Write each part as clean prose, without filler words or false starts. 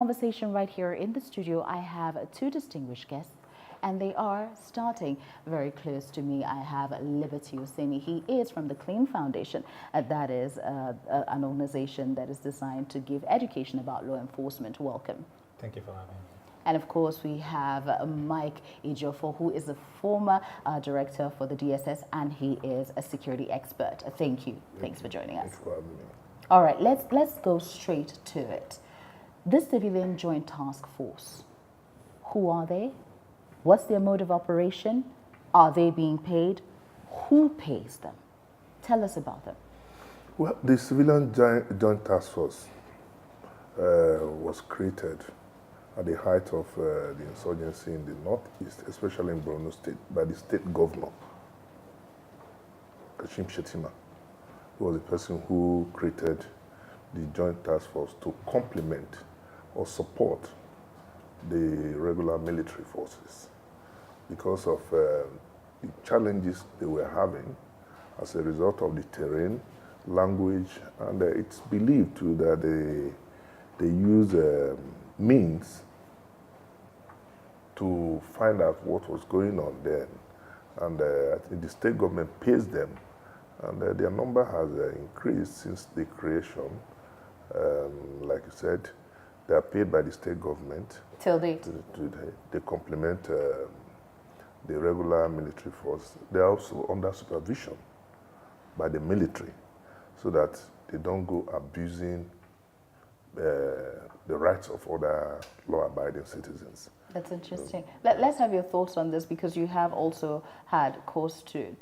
Conversation right here in the studio. I have two distinguished guests, and they are starting very close to me. I have Liberty Oseni. He is from the Clean Foundation. That is an organization that is designed to give education about law enforcement. Welcome. Thank you for having me. And of course, we have Mike Ejiofor, who is a former director for the DSS, and he is a security expert. Thank you. Thanks for joining us. Thanks for having me. All right, let's go straight to it. This Civilian Joint Task Force, who are they? What's their mode of operation? Are they being paid? Who pays them? Tell us about them. Well, the Civilian Joint Task Force was created at the height of the insurgency in the Northeast, especially in Borno State, by the state governor, Kashim Shettima. He was the person who created the Joint Task Force to complement or support the regular military forces because of the challenges they were having as a result of the terrain, language, and it's believed too that they use means to find out what was going on then. And I think the state government pays them, and their number has increased since the creation. Like you said, they are paid by the state government. Till date. They complement the regular military force. They are also under supervision by the military so that they don't go abusing the rights of other law-abiding citizens. That's interesting. Let's have your thoughts on this, because you have also had cause to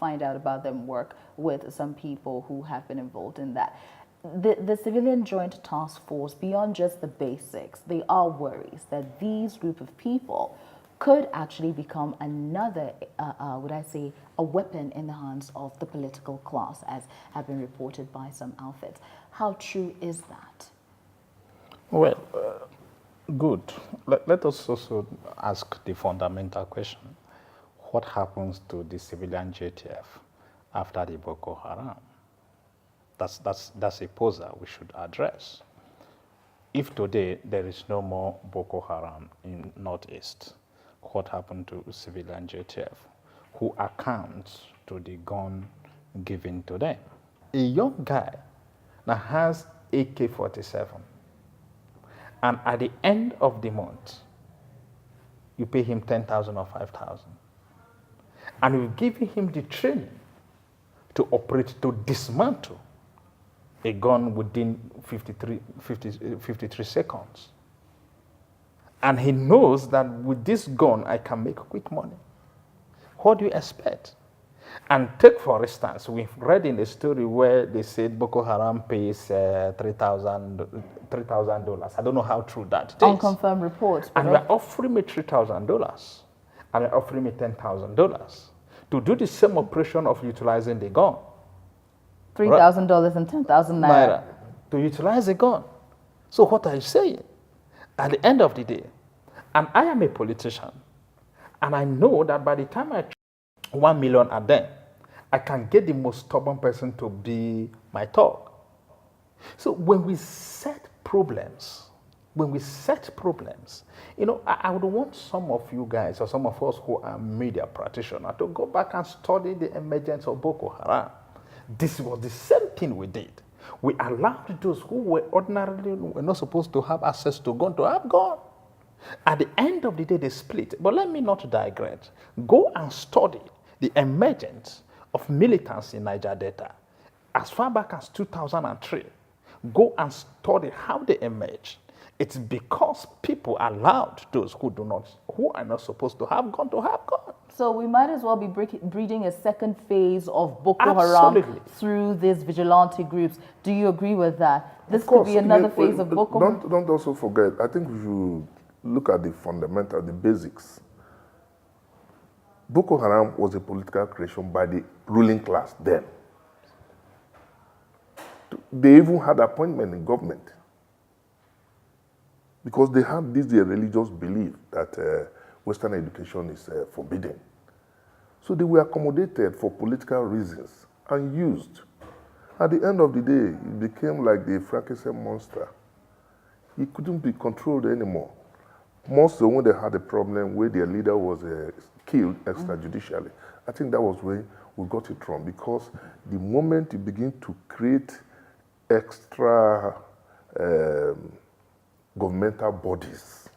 find out about them work with some people who have been involved in that. The Civilian Joint Task Force, beyond just the basics, there are worries that these group of people could actually become another, would I say, a weapon in the hands of the political class, as have been reported by some outfits. How true is that? Well, good. Let us also ask the fundamental question. What happens to the civilian JTF after the Boko Haram? That's a poser we should address. If today there is no more Boko Haram in Northeast, what happened to civilian JTF? Who accounts to the gun given to them? A young guy that has AK-47, and at the end of the month, you pay him 10,000 or 5,000, and you've given him the training to operate, to dismantle a gun within 53 seconds. And he knows that with this gun, I can make quick money. What do you expect? And take, for instance, we've read in the story where they said Boko Haram pays $3,000. I don't know how true that is. Unconfirmed reports. And you're offering me $3,000, and you're offering me $10,000 to do the same operation of utilizing the gun. $3,000 and 10,000 naira to utilize the gun. So what are you saying? At the end of the day, and I am a politician, and I know that by the time I 1 million at them, I can get the most stubborn person to be my talk. So when we set problems, you know, I would want some of you guys or some of us who are media practitioners to go back and study the emergence of Boko Haram. This was the same thing we did. We allowed those who were ordinarily not supposed to have access to gun to have gun. At the end of the day, they split. But let me not digress. Go and study the emergence of militants in Niger Delta as far back as 2003. Go and study how they emerged. It's because people allowed those who are not supposed to have gun. So we might as well be breeding a second phase of Boko Absolutely. Haram through these vigilante groups. Do you agree with that? This could be another phase of Boko Haram. Don't also forget, I think we should look at the fundamental, the basics. Boko Haram was a political creation by the ruling class then. They even had appointment in government because they had this religious belief that Western education is forbidden. So they were accommodated for political reasons and used. At the end of the day, it became like the Frankenstein monster. He couldn't be controlled anymore. More so when they had a problem where their leader was killed extrajudicially. I think that was where we got it wrong, because the moment you begin to create extra governmental bodies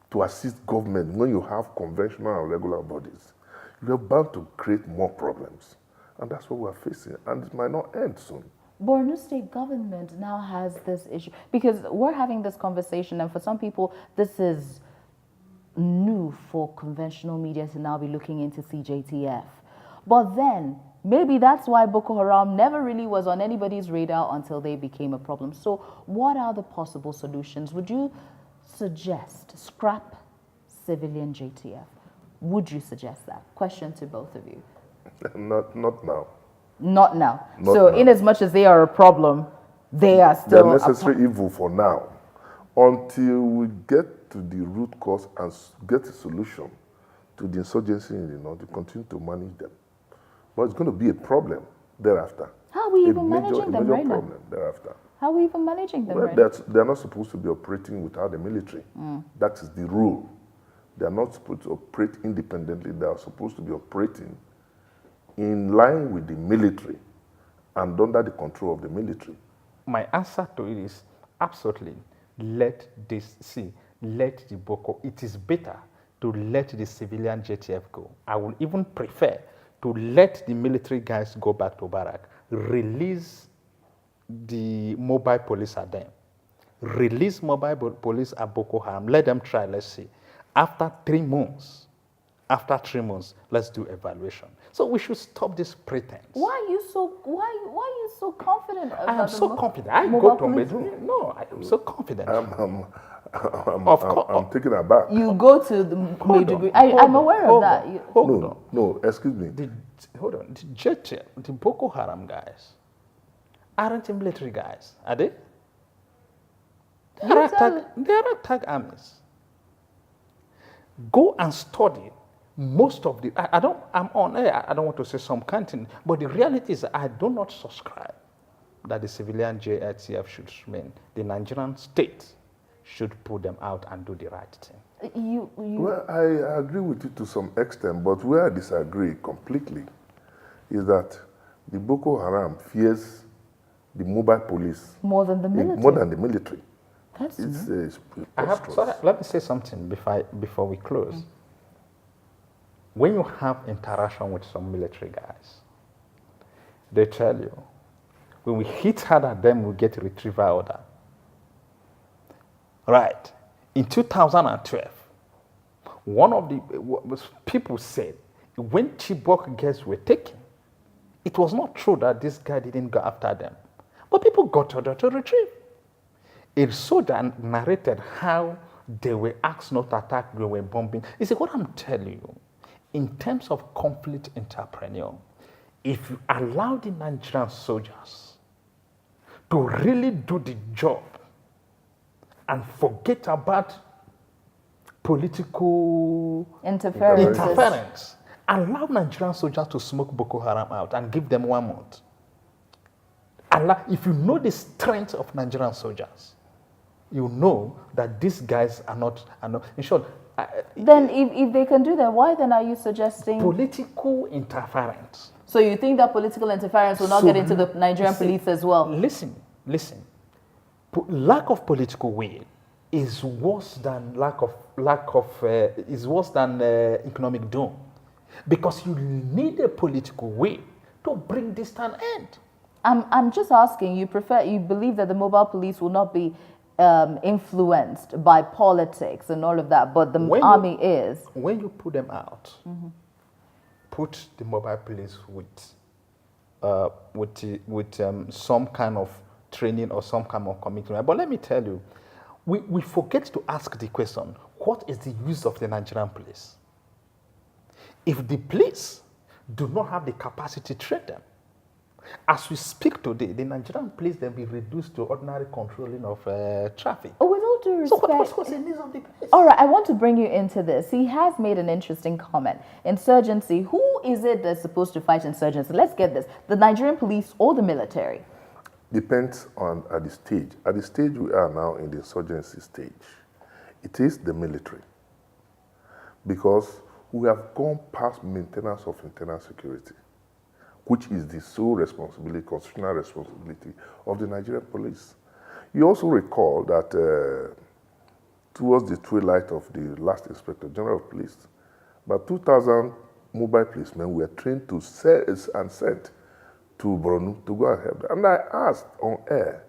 to assist government when you have conventional and regular bodies, you're bound to create more problems. And that's what we're facing. And it might not end soon. Borno state government now has this issue because we're having this conversation, and for some people this is new for conventional media to now be looking into CJTF. But then maybe that's why Boko Haram never really was on anybody's radar until they became a problem. So what are the possible solutions? Would you suggest scrap civilian JTF? Would you suggest that? Question to both of you. Not now. Not now. Not so now. in as much as they are a problem, they are still They're necessary evil for now, until we get to the root cause and get a solution to the insurgency in the north, to continue to manage them. But it's going to be a problem thereafter. How are we even managing them right now? problem thereafter. How are we even managing them Well, right now? they're not supposed to be operating without the military. That is the rule. They're not supposed to operate independently. They are supposed to be operating in line with the military and under the control of the military. My answer to it is absolutely let the Boko, it is better to let the civilian JTF go. I would even prefer to let the military guys go back to barrack, release the mobile police at them, release mobile police at Boko Haram, let them try, let's see. After 3 months, let's do evaluation. So we should stop this pretense. Why are you so confident about I am so confident. I mobile go to police? Medjugorje. No, I am so confident. I'm taken aback. You go to the Maiduguri. I'm aware of that. No, excuse me. The JTF, the Boko Haram guys, aren't the military guys, are they? They are ragtag armies. Go and study most of the. I'm on air. I don't want to say some content, but the reality is, I do not subscribe that the civilian JTF should remain. The Nigerian state should put them out and do the right thing. Well, I agree with you to some extent, but where I disagree completely is that the Boko Haram fears the mobile police More than the military. more than the military. That's It's Let me say something before we close. When you have interaction with some military guys, they tell you, when we hit hard at them, we get a retrieval order. Right. In 2012, one of the people said, when Chibok girls were taken, it was not true that this guy didn't go after them. But people got order to retrieve. A soldier narrated how they were asked not to attack, they were bombing. You see, what I'm telling you, in terms of conflict entrepreneur, if you allow the Nigerian soldiers to really do the job and forget about political interference, allow Nigerian soldiers to smoke Boko Haram out and give them 1 month. If you know the strength of Nigerian soldiers, you know that these guys are not in short. Then if they can do that, why then are you suggesting political interference? So you think that political interference will not get into the Nigerian police as well? Listen. Lack of political will is worse than economic doom, because you need a political will to bring this to an end. I'm just asking. You believe that the mobile police will not be influenced by politics and all of that, but the army is. When you put them out, put the mobile police with some kind of training or some kind of commitment. But let me tell you, we forget to ask the question, what is the use of the Nigerian police? If the police do not have the capacity to train them, as we speak today, the Nigerian police then be reduced to ordinary controlling of traffic. With all due respect. So what's the needs of the police? All right, I want to bring you into this. He has made an interesting comment. Insurgency, who is it that's supposed to fight insurgency? Let's get this. The Nigerian police or the military? depends on at the stage. At the stage we are now in the insurgency stage, it is the military. Because we have gone past maintenance of internal security, which is the sole responsibility, constitutional responsibility of the Nigerian police. You also recall that towards the twilight of the last Inspector General of Police, about 2,000 mobile policemen were trained to send and sent to Borno to go and help them. And I asked on air,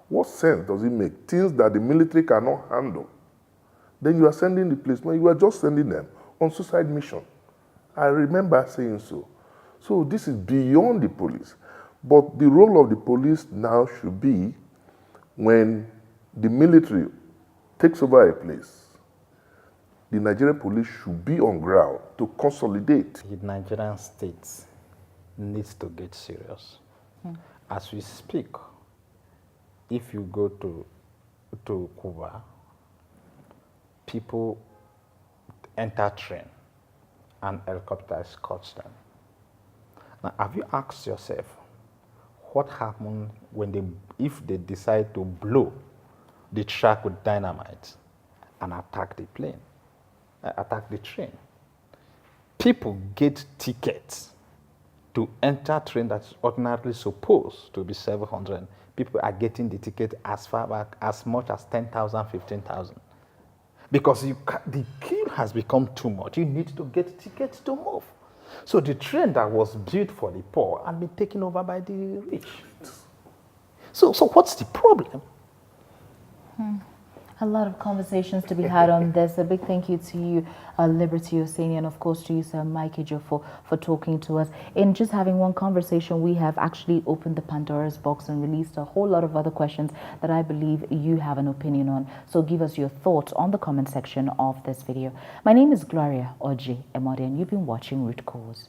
what sense does it make? Things that the military cannot handle. Then you are sending the policemen, you are just sending them on suicide mission. I remember saying so. So this is beyond the police. But the role of the police now should be when the military takes over a place, the Nigerian police should be on ground to consolidate. The Nigerian state needs to get serious. As we speak, if you go to Cuba, people enter train and helicopter escorts them. Now, have you asked yourself what happens if they decide to blow the track with dynamite and attack the plane, attack the train? People get tickets to enter train that's ordinarily supposed to be 700. People are getting the ticket as far back as much as 10,000, 15,000. Because the queue has become too much. You need to get tickets to move. So the train that was built for the poor has been taken over by the rich. So what's the problem? A lot of conversations to be had on this. A big thank you to you, Liberty Oseni, and of course to you, Sir Mike Ejo, for talking to us. In just having one conversation, we have actually opened the Pandora's box and released a whole lot of other questions that I believe you have an opinion on. So give us your thoughts on the comment section of this video. My name is Gloria Oji Emode, and you've been watching Root Cause.